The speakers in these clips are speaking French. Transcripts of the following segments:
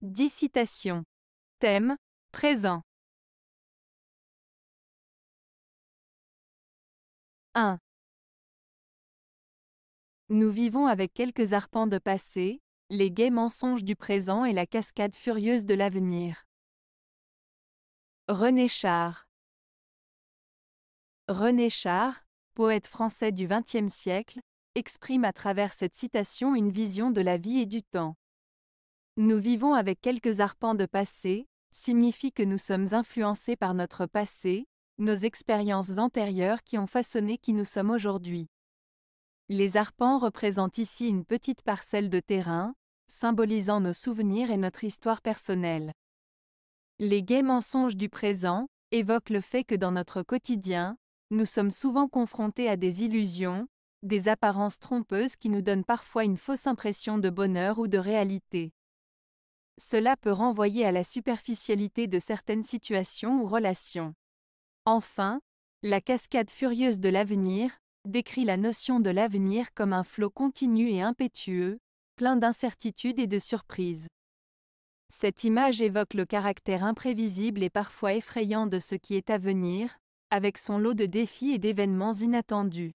10 citations. Thème, présent. 1. Nous vivons avec quelques arpents de passé, les gais mensonges du présent et la cascade furieuse de l'avenir. René Char. René Char, poète français du XXe siècle, exprime à travers cette citation une vision de la vie et du temps. Nous vivons avec quelques arpents de passé, signifie que nous sommes influencés par notre passé, nos expériences antérieures qui ont façonné qui nous sommes aujourd'hui. Les arpents représentent ici une petite parcelle de terrain, symbolisant nos souvenirs et notre histoire personnelle. Les gais mensonges du présent évoquent le fait que dans notre quotidien, nous sommes souvent confrontés à des illusions, des apparences trompeuses qui nous donnent parfois une fausse impression de bonheur ou de réalité. Cela peut renvoyer à la superficialité de certaines situations ou relations. Enfin, la cascade furieuse de l'avenir décrit la notion de l'avenir comme un flot continu et impétueux, plein d'incertitudes et de surprises. Cette image évoque le caractère imprévisible et parfois effrayant de ce qui est à venir, avec son lot de défis et d'événements inattendus.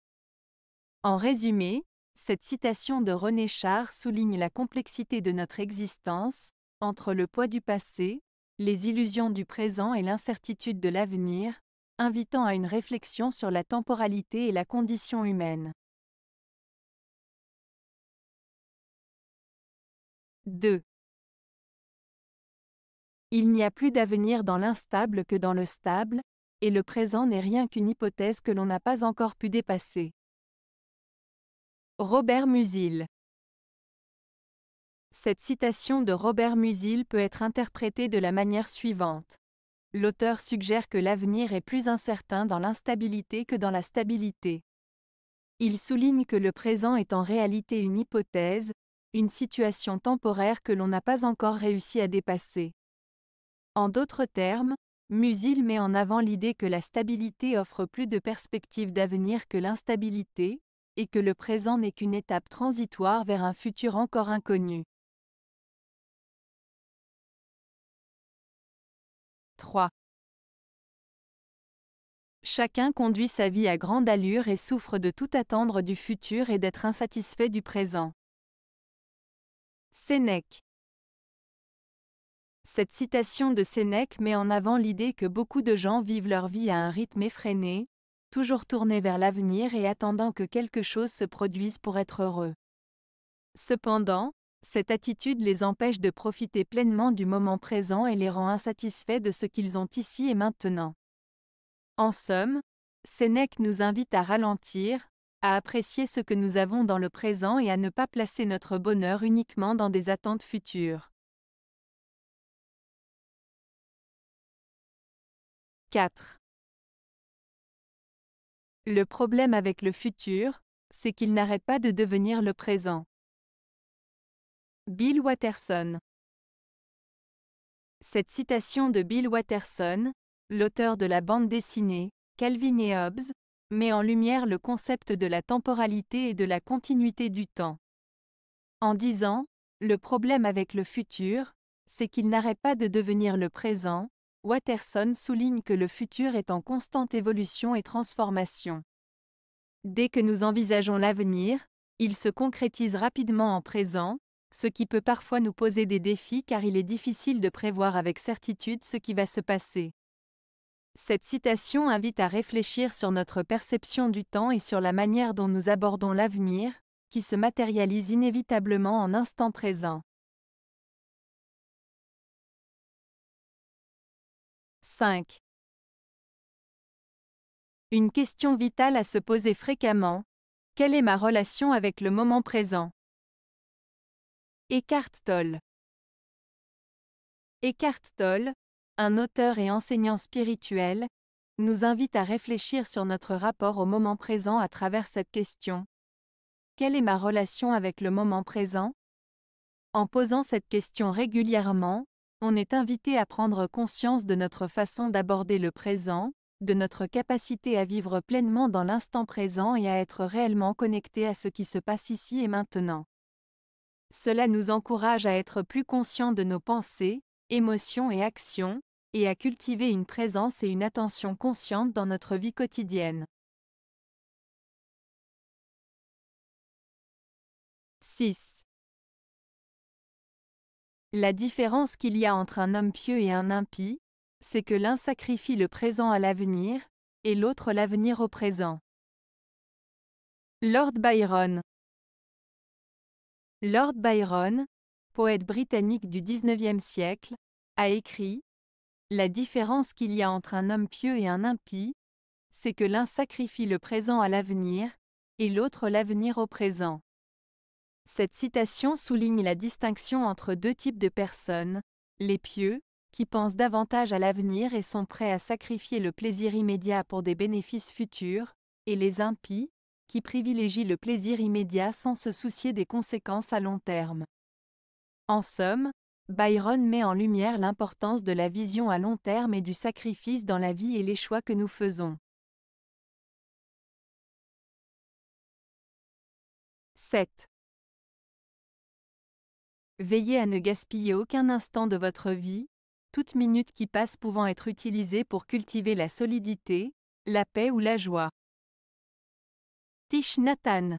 En résumé, cette citation de René Char souligne la complexité de notre existence, entre le poids du passé, les illusions du présent et l'incertitude de l'avenir, invitant à une réflexion sur la temporalité et la condition humaine. 2. Il n'y a plus d'avenir dans l'instable que dans le stable, et le présent n'est rien qu'une hypothèse que l'on n'a pas encore pu dépasser. Robert Musil. Cette citation de Robert Musil peut être interprétée de la manière suivante. L'auteur suggère que l'avenir est plus incertain dans l'instabilité que dans la stabilité. Il souligne que le présent est en réalité une hypothèse, une situation temporaire que l'on n'a pas encore réussi à dépasser. En d'autres termes, Musil met en avant l'idée que la stabilité offre plus de perspectives d'avenir que l'instabilité, et que le présent n'est qu'une étape transitoire vers un futur encore inconnu. 3. Chacun conduit sa vie à grande allure et souffre de tout attendre du futur et d'être insatisfait du présent. Sénèque. Cette citation de Sénèque met en avant l'idée que beaucoup de gens vivent leur vie à un rythme effréné, toujours tournés vers l'avenir et attendant que quelque chose se produise pour être heureux. Cependant, cette attitude les empêche de profiter pleinement du moment présent et les rend insatisfaits de ce qu'ils ont ici et maintenant. En somme, Sénèque nous invite à ralentir, à apprécier ce que nous avons dans le présent et à ne pas placer notre bonheur uniquement dans des attentes futures. 4. Le problème avec le futur, c'est qu'il n'arrête pas de devenir le présent. Bill Watterson. Cette citation de Bill Watterson, l'auteur de la bande dessinée Calvin et Hobbes, met en lumière le concept de la temporalité et de la continuité du temps. En disant « Le problème avec le futur, c'est qu'il n'arrête pas de devenir le présent », Watterson souligne que le futur est en constante évolution et transformation. Dès que nous envisageons l'avenir, il se concrétise rapidement en présent, ce qui peut parfois nous poser des défis car il est difficile de prévoir avec certitude ce qui va se passer. Cette citation invite à réfléchir sur notre perception du temps et sur la manière dont nous abordons l'avenir, qui se matérialise inévitablement en instant présent. 5. Une question vitale à se poser fréquemment. Quelle est ma relation avec le moment présent? Eckhart Tolle. Eckhart Tolle, un auteur et enseignant spirituel, nous invite à réfléchir sur notre rapport au moment présent à travers cette question. Quelle est ma relation avec le moment présent? En posant cette question régulièrement, on est invité à prendre conscience de notre façon d'aborder le présent, de notre capacité à vivre pleinement dans l'instant présent et à être réellement connecté à ce qui se passe ici et maintenant. Cela nous encourage à être plus conscients de nos pensées, émotions et actions, et à cultiver une présence et une attention consciente dans notre vie quotidienne. 6. La différence qu'il y a entre un homme pieux et un impie, c'est que l'un sacrifie le présent à l'avenir, et l'autre l'avenir au présent. Lord Byron. Lord Byron, poète britannique du XIXe siècle, a écrit « La différence qu'il y a entre un homme pieux et un impie, c'est que l'un sacrifie le présent à l'avenir, et l'autre l'avenir au présent. » Cette citation souligne la distinction entre deux types de personnes, les pieux, qui pensent davantage à l'avenir et sont prêts à sacrifier le plaisir immédiat pour des bénéfices futurs, et les impies, qui privilégient le plaisir immédiat sans se soucier des conséquences à long terme. En somme, Byron met en lumière l'importance de la vision à long terme et du sacrifice dans la vie et les choix que nous faisons. 7. Veillez à ne gaspiller aucun instant de votre vie, toute minute qui passe pouvant être utilisée pour cultiver la solidité, la paix ou la joie. Thich Nhat Hanh.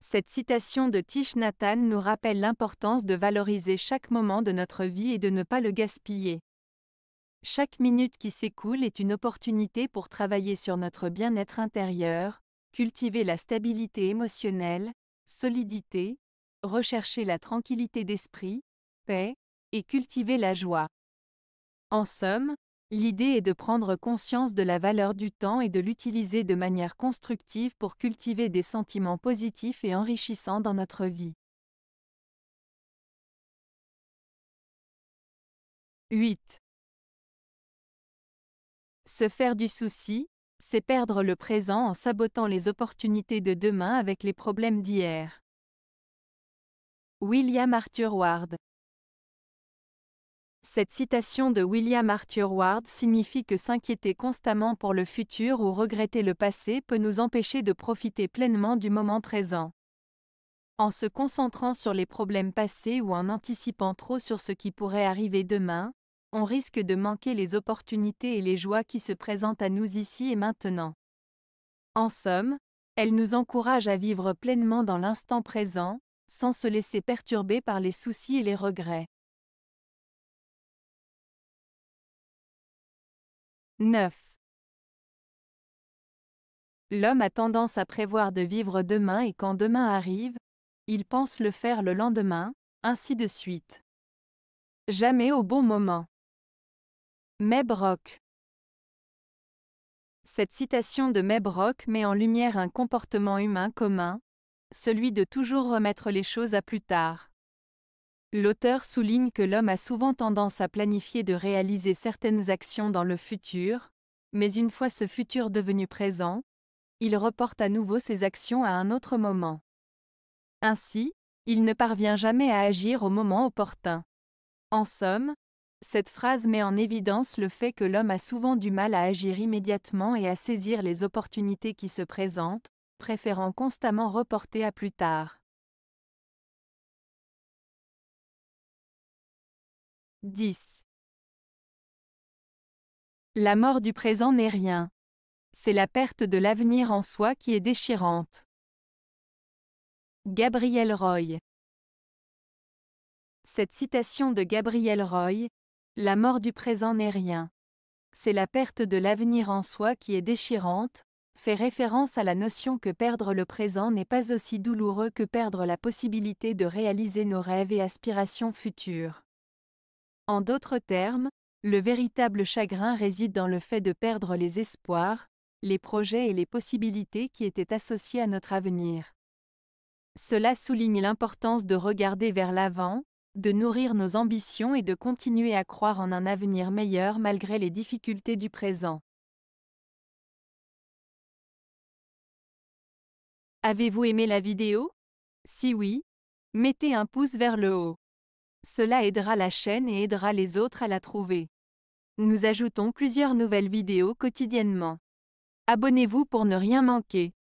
Cette citation de Thich Nhat Hanh nous rappelle l'importance de valoriser chaque moment de notre vie et de ne pas le gaspiller. Chaque minute qui s'écoule est une opportunité pour travailler sur notre bien-être intérieur, cultiver la stabilité émotionnelle, solidité, rechercher la tranquillité d'esprit, paix, et cultiver la joie. En somme, l'idée est de prendre conscience de la valeur du temps et de l'utiliser de manière constructive pour cultiver des sentiments positifs et enrichissants dans notre vie. 8. Se faire du souci, c'est perdre le présent en sabotant les opportunités de demain avec les problèmes d'hier. William Arthur Ward. Cette citation de William Arthur Ward signifie que s'inquiéter constamment pour le futur ou regretter le passé peut nous empêcher de profiter pleinement du moment présent. En se concentrant sur les problèmes passés ou en anticipant trop sur ce qui pourrait arriver demain, on risque de manquer les opportunités et les joies qui se présentent à nous ici et maintenant. En somme, elle nous encourage à vivre pleinement dans l'instant présent, sans se laisser perturber par les soucis et les regrets. 9. L'homme a tendance à prévoir de vivre demain et quand demain arrive, il pense le faire le lendemain, ainsi de suite. Jamais au bon moment. Meb Rock. Cette citation de Meb Rock met en lumière un comportement humain commun, celui de toujours remettre les choses à plus tard. L'auteur souligne que l'homme a souvent tendance à planifier de réaliser certaines actions dans le futur, mais une fois ce futur devenu présent, il reporte à nouveau ses actions à un autre moment. Ainsi, il ne parvient jamais à agir au moment opportun. En somme, cette phrase met en évidence le fait que l'homme a souvent du mal à agir immédiatement et à saisir les opportunités qui se présentent, préférant constamment reporter à plus tard. 10. La mort du présent n'est rien. C'est la perte de l'avenir en soi qui est déchirante. Gabriel Roy. Cette citation de Gabriel Roy, « La mort du présent n'est rien. C'est la perte de l'avenir en soi qui est déchirante », fait référence à la notion que perdre le présent n'est pas aussi douloureux que perdre la possibilité de réaliser nos rêves et aspirations futures. En d'autres termes, le véritable chagrin réside dans le fait de perdre les espoirs, les projets et les possibilités qui étaient associés à notre avenir. Cela souligne l'importance de regarder vers l'avant, de nourrir nos ambitions et de continuer à croire en un avenir meilleur malgré les difficultés du présent. Avez-vous aimé la vidéo? Si oui, mettez un pouce vers le haut. Cela aidera la chaîne et aidera les autres à la trouver. Nous ajoutons plusieurs nouvelles vidéos quotidiennement. Abonnez-vous pour ne rien manquer.